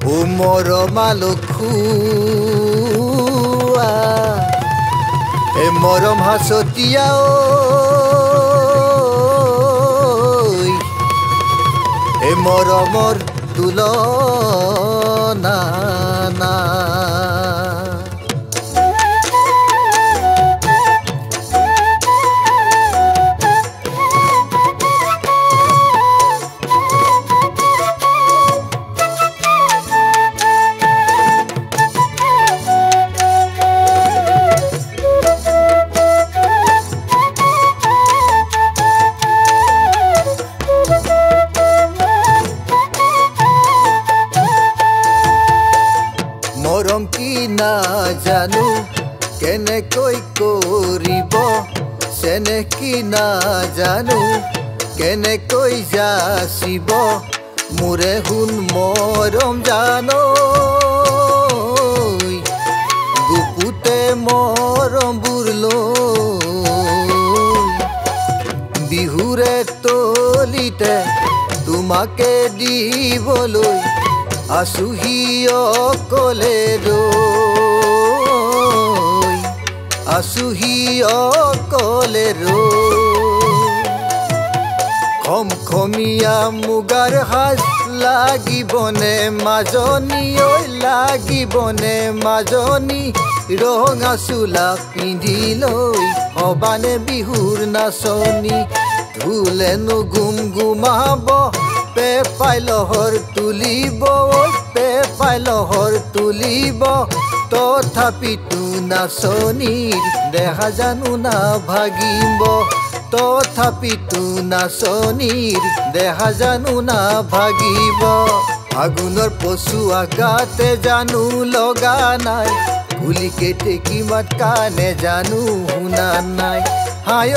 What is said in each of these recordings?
মৰমা লখুৱা মৰম হাচতিয়া মৰমৰ তুলনা না মৰম কি না জানো কেনেকৈ কৰিব চেনেহ কি না জানো কেনেকৈ যাচিব মোৰে শুন মৰম জানো গুপুতে মৰমবোৰ লৈ বিহুৰে তলিতে তোমাকে দিবলৈ আছুহি অকলে ৰৈ আছুহি অকলে খমখমীয়া মুগাৰ সাজ লাগিবনে মাজনী ঐ লাগিবনে মাজনী ৰঙা চোলা পিন্ধি লৈ হবানে বিহুৰ নাচনী ঢোলেনো গুম গুমাব পেপাই লহৰ তুলিব পেপাই লহৰ তুলিব তথাপিতো নাচনীৰ দেহা জানো না ভাগিব তথাপিতো নাচনীৰ দেহা জানো না ভাগিব আগুনৰ পচুৱা গাতে জানো লগা নাই কুলিকে টেকি মাত কানে জানো শুনা নাই হায়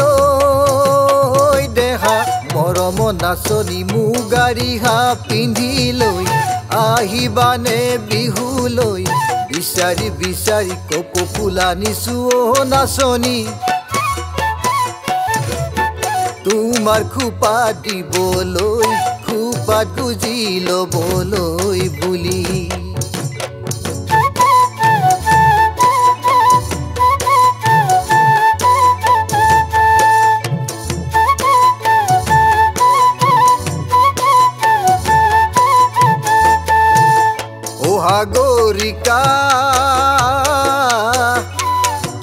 দেহা মৰম নাচনী মুগাৰিহা পিন্ধি লৈ আহিবানে বিহুলৈ বিচাৰি বিচাৰি কপৌ ফুলা নিছো নাচনী তোমাৰ খোপা দিবলৈ খোপাত গুজি ল'বলৈ বুলি সাগৰিকা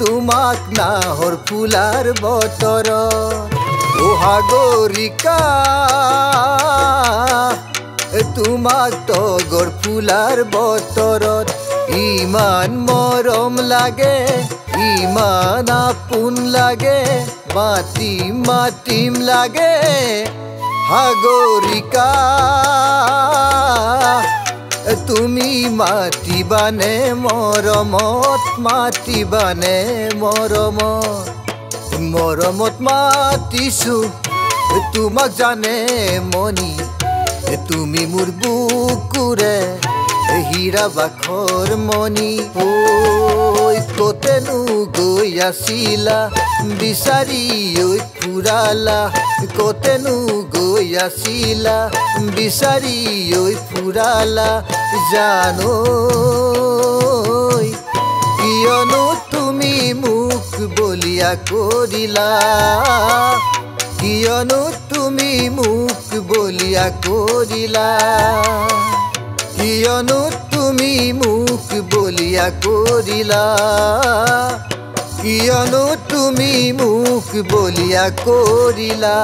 তোমাক নাহৰ ফুলাৰ বতৰ সাগৰিকা তোমাক তগৰ ফুলাৰ বতৰত ইমান মৰম লাগে ইমান আপোন লাগে মাতিম মাতিম লাগে সাগৰিকা তুমি মাতিবানে মৰমত মাতিবানে মৰমত মাতিছো তোমাক জানে মনি তুমি মোৰ বুকুৰে হীৰা বাখৰ মনি ঐ কতেনো গৈ আছিলা বিচাৰি ঐ ফুৰালা কতেনো গৈ আছিলা বিচাৰি ঐ ফুৰালা জানো কিয়নো তুমি মোক বলিয়া কৰিলা কিয়নো তুমি মোক বলিয়া কৰিলা কিয়নো তুমি মোক বলিয়া কৰিলা কিয়নো তুমি মোক বলিয়া কৰিলা